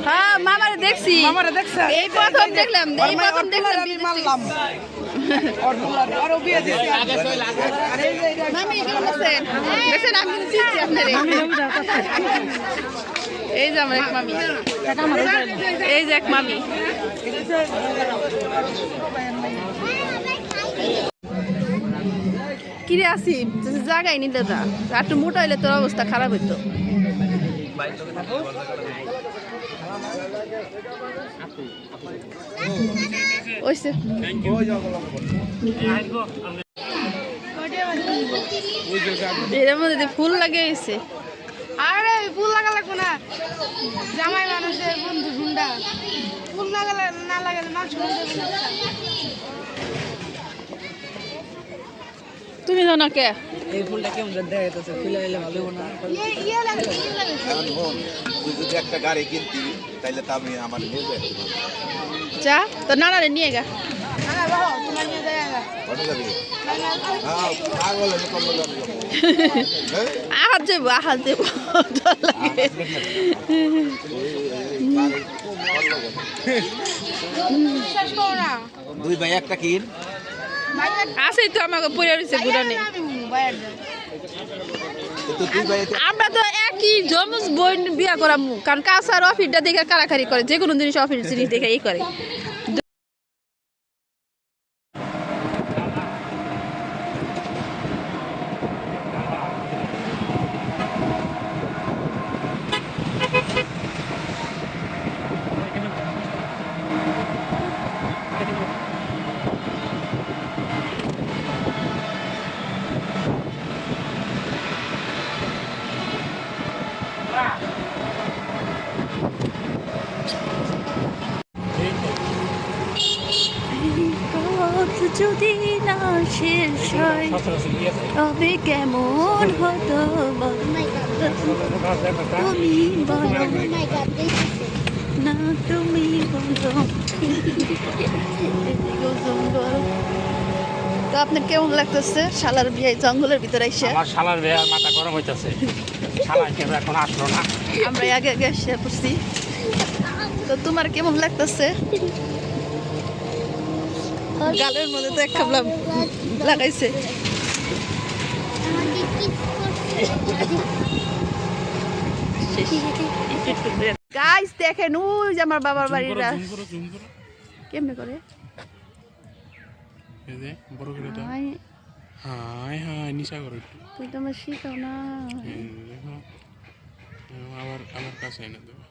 হ্যাঁ মামারে দেখছি, এই প্রথম দেখলাম, মামি কেমন আছেন? দেখছেন আমি কিন্তু চিনছি আপনারে। এই যে আমার এক মামি, এই যে এক মামি। কিরে আসি জায়গায় নিতে তা একটু মোটা হইলে তোর অবস্থা খারাপ হইতো। এর মধ্যে ফুল লাগিয়েছে। আরে ফুল লাগা লাগবো না, জামাই মানুষের বন্ধু গুন্ডা, ফুল না লাগালে মানুষ তুমি জানো কে এই ফুলটা কেমন দেখা যাচ্ছে, ফুলে এলে ভালো না। তুই যদি একটা গাড়ি কিনতি তাইলে তা আমি আমার নিয়ে যাই। যা তো নানারে নিয়ে গা। আহাত যাবো, আহাত যাবো, দুই ভাই একটা কিন আসেই তো আমাকে পড়ে রয়েছে ঘুরানে। আমরা তো একই জমজ বোন বিয়া করামু, কারণ কাছার অফিসটা দেখে কারাকারি করে, যে কোনো জিনিস অফিস জিনিস দেখে এই করে। যদি না শেষ হয় তবে কেমন হতো তুমি বলো না, তুমি বলো। তো আপনার কেমন লাগতেছে শালার বিয়ে জঙ্গলের ভিতরে এসে? আমার শালার বিয়ে মাথা গরম হইতেছে, শালা কেন এখন আসলো না? আমরা আগে আগে এসে পড়ছি। তো তোমার কেমন লাগতেছে? গালের মধ্যে তো এক খাবলা লাগাইছে। গাইস দেখেন ওই যে আমার বাবার বাড়িটা কেমনে করে। তুই তো আমার শিখাও না। আমার কাছে এনে দেবো।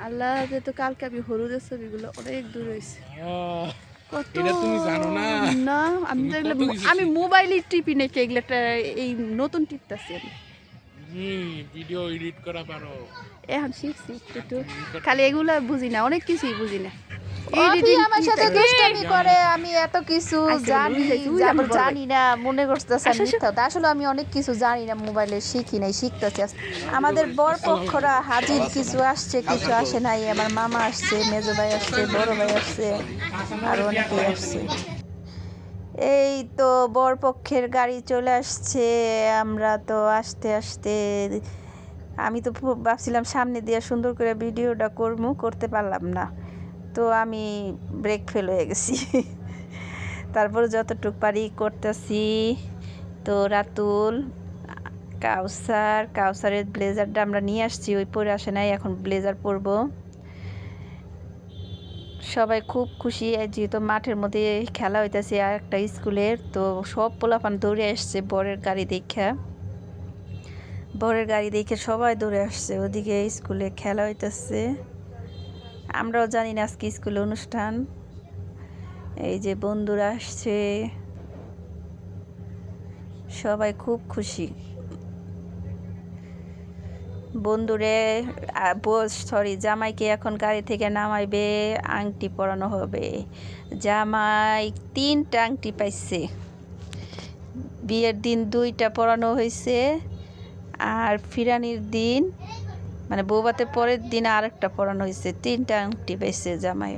আল্লাহ যেহেতু কালকে আমি হলুদের ছবিগুলো অনেক দূর হয়েছে। তুমি জানো না? না আমি আমি মোবাইলে টিপি নাকি এগুলো, এই নতুন টিপতেছি আমি। ভিডিও এডিট করা পারো? এখন শিখছি একটু, খালি এগুলো বুঝি না, অনেক কিছুই বুঝি না। আমার সাথে দুষ্টামি করে, আমি এত কিছু জানি না, মনে করতেছে মিথ্যা। আসলে আমি অনেক কিছু জানি না, মোবাইলে শিখি নাই, শিখতেছি। আমাদের বর পক্ষরা হাজির, কিছু আসছে কিছু আসে নাই। আমার মামা আসছে, মেজো ভাই আসছে, বড় ভাই আসছে, আর অনেকেই আসছে। এই তো বর পক্ষের গাড়ি চলে আসছে। আমরা তো আস্তে আস্তে, আমি তো ভাবছিলাম সামনে দিয়ে সুন্দর করে ভিডিওটা করতে পারলাম না, তো আমি ব্রেক ফেল হয়ে গেছি। তারপর যতটুকু পারি করতেছি। তো রাতুল, কাউসারের ব্লেজারটা আমরা নিয়ে আসছি, ওই পরে আসে নাই, এখন ব্লেজার পরবো। সবাই খুব খুশি, যেহেতু মাঠের মধ্যে খেলা হইতেছে আর একটা স্কুলের, তো সব পোলাপান দৌড়ে আসছে বরের গাড়ি দেখে সবাই দৌড়ে আসছে। ওদিকে স্কুলে খেলা হইতেছে, আমরাও জানি না আজকে স্কুলে অনুষ্ঠান। এই যে বন্ধুরা আসছে, সবাই খুব খুশি। জামাইকে এখন গাড়ি থেকে নামাইবে, আংটি পরানো হবে। জামাই 3টা আংটি পাইছে, বিয়ের দিন 2টা পরানো হয়েছে, আর ফিরানির দিন মানে বৌভাতে পরের দিন আরেকটা পরানো হয়েছে, 3টা আংটি পাইছে জামাই,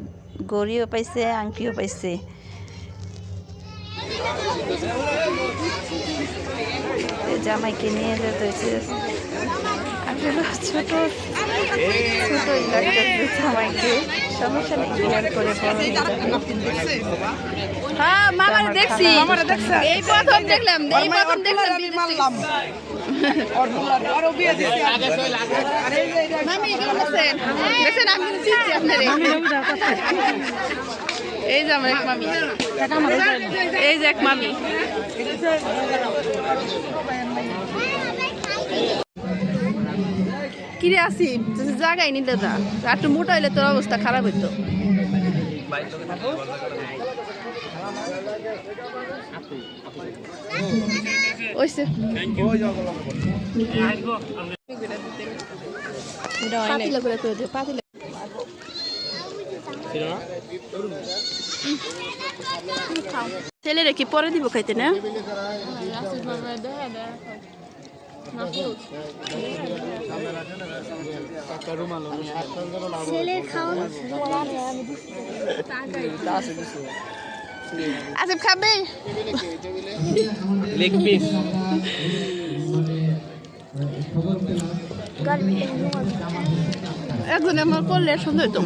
গড়িও পাইছে আংটিও পাইছে। জামাইকে নিয়ে যেতে হয়েছে, আসলে ছোটই লাগতেছে জামাইকে, সমস্যা নেই বিয়ার করে বড় হয়ে যাবে। হ্যাঁ মামার দেখছি, এই প্রথম দেখলাম মামি কেমন আছেন? দেখছেন আমি কিন্তু চিনছি আপনারে। এই যে আমার এক মামি, এই যে এক মামি। কিরে আসি জায়গায় নিতে যা, আর একটু মোটা হইলে তোর অবস্থা খারাপ হইতো। ওইসে পাতিলা করে করে দিও, পাতিলা। ছেলেরা কি পরে দিব খাইতে না? আসিফ খাবে লেগ পিস। একজন আমার করলে সুন্দর তো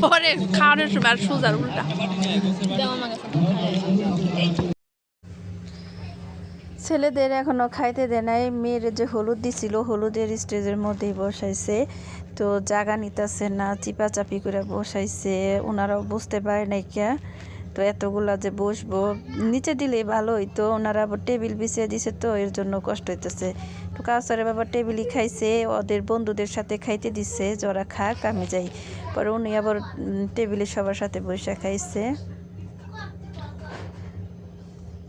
পরে খাওয়ানোর সময় আর সোজার উল্টা। ছেলেদের এখনো খাইতে দেয় নাই, মেয়ের যে হলুদ দিছিল হলুদের স্টেজের মধ্যেই বসাইছে, তো জায়গা নিতেছে না, চিপাচাপি করে বসাইছে, ওনারাও বুঝতে পারে নাই কে, তো এতগুলা যে বসবো নিচে দিলেই ভালো হইতো, ওনারা আবার টেবিল বিছিয়ে দিছে তো এর জন্য কষ্ট হইতেছে। তো কাউসারের বাবা টেবিলই খাইছে, ওদের বন্ধুদের সাথে খাইতে দিচ্ছে, যারা খাক আমি যাই, পরে উনি আবার টেবিলে সবার সাথে বসে খাইছে।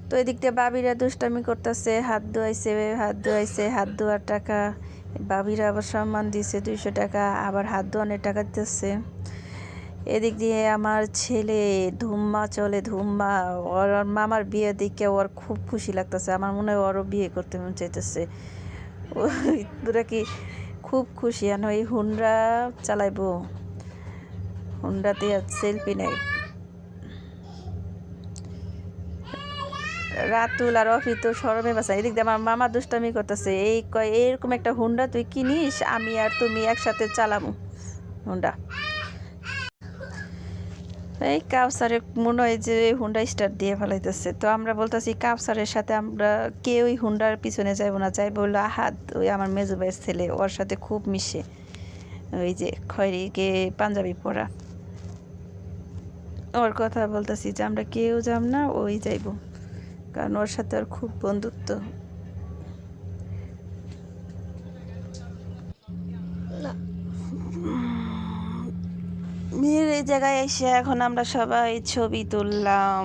তো এদিক দিয়ে বাবিরা দুষ্টামি করতেছে, হাত ধোয়াইছে, হাত ধোয়ার টাকা বাবিরা আবার সম্মান দিছে 200 টাকা, আবার হাত ধোয়ানোর টাকা দিতেছে। এদিক দিয়ে আমার ছেলে ধুম্মা চলে ধুম্মা, ওর মামার বিয়ে দিকে ওর খুব খুশি লাগতেছে, আমার মনে হয় ওরও বিয়ে করতে মন চাইতেছে, ওরা কি খুব খুশি। আর ওই হুন্ডা চালাইবো, হুন্ডাতে সেলফি নেয়। রাতুল আর অফি তো সরমে বাসা, এদিক দিয়ে আমার মামা দুষ্টামি করতেছে, এই কয় এরকম একটা হুন্ডা তুই কিনিস, আমি আর তুমি একসাথে চালামু হুন্ডা। এই কাউসারে মনে হয় যে হুন্ডা স্টার্ট দিয়ে ফেলাইতেছে, তো আমরা বলতেছি কাউসারের সাথে আমরা কেউই হুন্ডার পিছনে যাইবো না, যাই বললো আহাদ, ওই আমার মেজো ভাইয়ের ছেলে, ওর সাথে খুব মিশে, ওই যে খয়রিকে পাঞ্জাবি পরা, ওর কথা বলতেছি যে আমরা কেউ যাব না, ওই যাইবো, কারণ ওর সাথে আর খুব বন্ধুত্ব। মেয়ের এই জায়গায় এসে এখন আমরা সবাই ছবি তুললাম।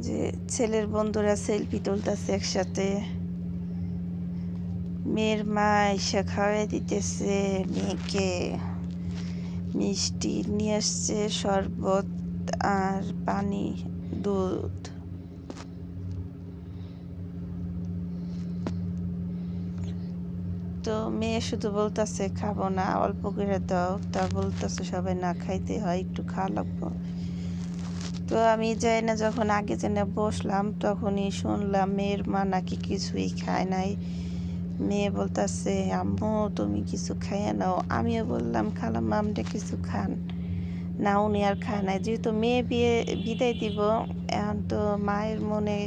যে ছেলের বন্ধুরা সেলফি তুলতেছে একসাথে, মেয়ের মা এসে খাওয়াই দিতেছে মেয়েকে, মিষ্টি নিয়ে আসছে, শরবত আর পানি, দুধ। তো মেয়ে শুধু বলতেছে খাবো না, অল্প করে দাও, তা বলতেছে সবাই না খাইতে হয়, একটু খাওয়া লাগবো। তো আমি যাই না, যখন আগে জেনে বসলাম তখনই শুনলাম মেয়ের মা নাকি কিছুই খায় নাই। মেয়ে বলতেছে আম্মু তুমি কিছু খাইয়ে নাও, আমিও বললাম খালাম আমরা কিছু খান না, উনি আর খায় নাই। যেহেতু মেয়ে বিদায় দিব, এখন তো মায়ের মনে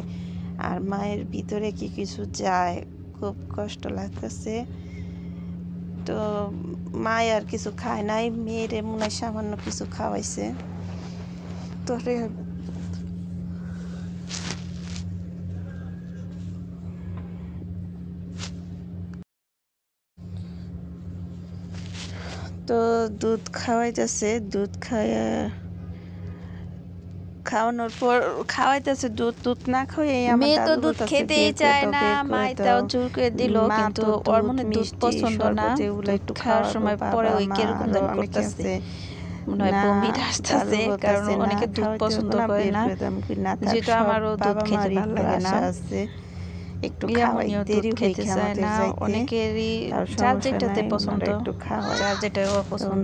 আর মায়ের ভিতরে কি কিছু যায়, খুব কষ্ট লাগতেছে। তো মায় আর কিছু খায় নাই, মেয়ের মনে হয় সামান্য কিছু খাওয়াইছে। তো দুধ খাওয়াইতেছে, দুধ খাওয়ানোর পর খাওয়াইতেছে, দুধ না খাওয়াই মেয়ে তো দুধ খেতেই চায় না, মাই তাও জোর করে দিল, কিন্তু ওর মনে দুধ পছন্দ না, একটু খাওয়ার সময় পরে ওই কিরকম করতেছে। মনে হয় বমি আসতেছে, কারণ অনেকে দুধ পছন্দ করে না, যেহেতু আমারও দুধ খেতে ভালো লাগে না। একটু ইয়ামনিও দুধ দেরি খেতে চায় না, অনেকেরই যার যেটাতে পছন্দ, যার যেটা পছন্দ।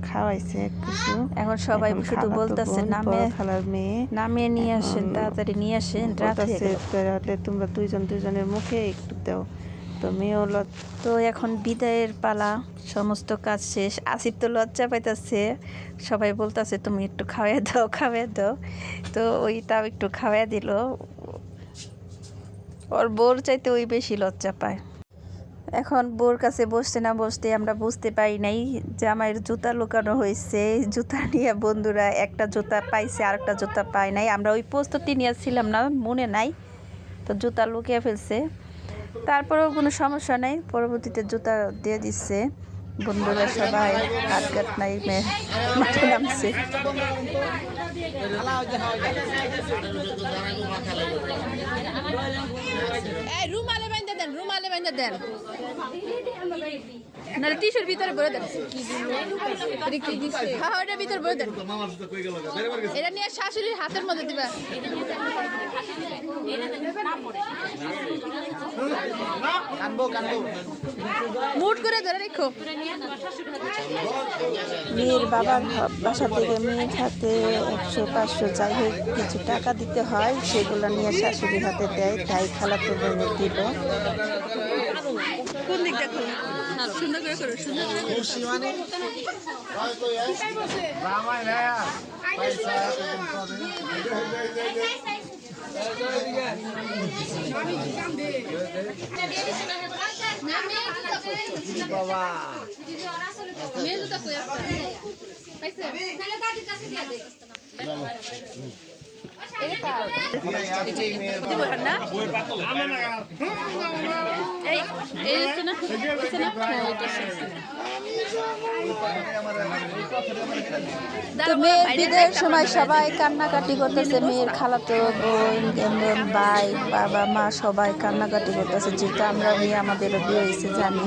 খাওয়াইছে কিছু। এখন সবাই এখন শুধু খালাতো বলতেছে বোন, নামে বড় খালার মেয়ে নামিয়ে নিয়ে এখন আসেন, তাড়াতাড়ি নিয়ে আসেন, রাত হয়ে বলতাছে, গেল। তাহলে তোমরা দুজনের মুখে একটু দাও। তো মেয়েও তো এখন বিদায়ের পালা, সমস্ত কাজ শেষ। আসিফ তো লজ্জা পাইতেছে, সবাই বলতেছে তুমি একটু খাওয়াই দাও, খাওয়াই দাও। তো ওইটাও একটু খাওয়াই দিল। ওর বোর চাইতে ওই বেশি লজ্জা পায়। এখন বোর কাছে বসতে না বসতে আমরা বুঝতে পারি নাই জামাইয়ের জুতা লুকানো হয়েছে। জুতা নিয়ে বন্ধুরা একটা জুতা পাইছে, আর একটা জুতা পায় নাই। আমরা ওই প্রস্তুতি নিয়েছিলাম না, মনে নাই, তো জুতা লুকিয়ে ফেলছে। তারপরেও কোনো সমস্যা নাই, পরবর্তীতে জুতা দিয়ে দিচ্ছে। বন্ধুরা সবাই হাত গাট নাই মাঠে নামছে। রুমালে বাইন্ধা দেন, রুমালে বাইন্ধা দেন, না টিস্যুর ভিতরে ভরে দেন। হ্যাঁ ওটার ভিতরে ভরে দেন। এটা নিয়ে শাশুড়ির হাতের মধ্যে দিবা। মুট করে ধরে রেখো। মেয়ের বাবার বাসা থেকে মেয়ের হাতে 100-500 যাই হোক কিছু টাকা দিতে হয়, সেগুলো নিয়ে শাশুড়ির হাতে দেয়, তাই খালাতো বোনের দিল। কোন দিকটা করো? সুন্দর করে করো, সুন্দর করে। তো মেয়ের বিদায়ের সময় সবাই কান্নাকাটি করতেছে, মেয়ের খালাতো বোন, ভাই, বাবা, মা সবাই কান্নাকাটি করতেছে, যেটা আমরা মেয়ে আমাদেরও বিয়ে হয়েছে জানি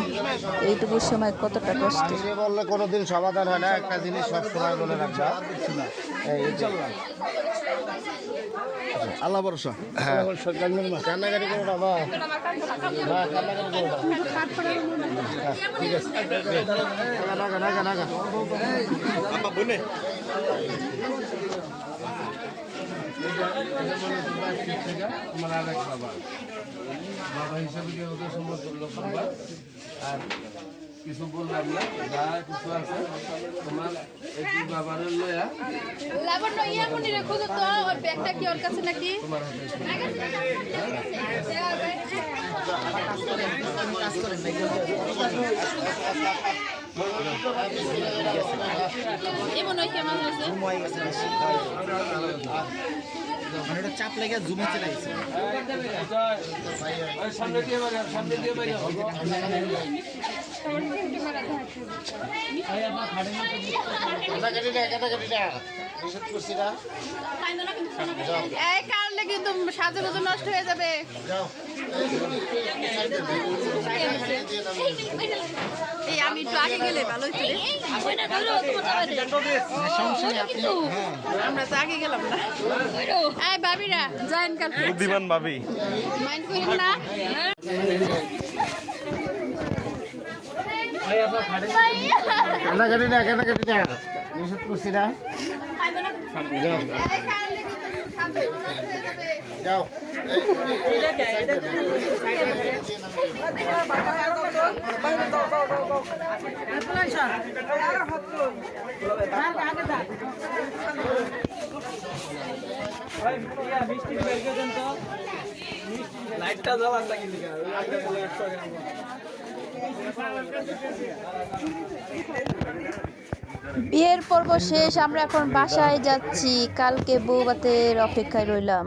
এইটুকু সময় কতটা কষ্ট। বললে কোনোদিন সমাধান হয় না, একটা জিনিস সবসময় মনে রাখবা, আল্লাহ ভরসা। হ্যাঁ কান্নাকাটি করো না মা, কান্নাকাটি করো না, ঠিক আছে নাগা নাগা নাগা আমার আরেক বাবা হিসাবে ওদের সমতুল্য করবা। আর কিছু বললাম না, যা কিছু আছে তোমার একটু বাবার লয়া লাবণ্য ইয়ামনি রেখো তো, ওর ব্যাগটা কি ওর কাছে নাকি? এমন হয় কেমন হয়েছে? চাপ লেগে জুমে চলে গেছে। সামনে দিয়ে বাড়ি, সামনে দিয়ে বাড়ি। এই কারণে কিন্তু সাজুগুজু নষ্ট হয়ে যাবে। এই আমি একটু আগে গেলে ভালো হইতো রে। আমরা তো আগে গেলাম না। এই ভাবিরা যাইন কাল বুদ্ধিমান ভাবি মাইন্ড করেন না। কান্নাকাটি না কান্নাকাটি না, নিষেধ করছি না, যাও লাইটটা জ্বালা লাগে বিয়ের পর্ব শেষ, আমরা এখন বাসায় যাচ্ছি, কালকে বউ ভাতের অপেক্ষায় রইলাম।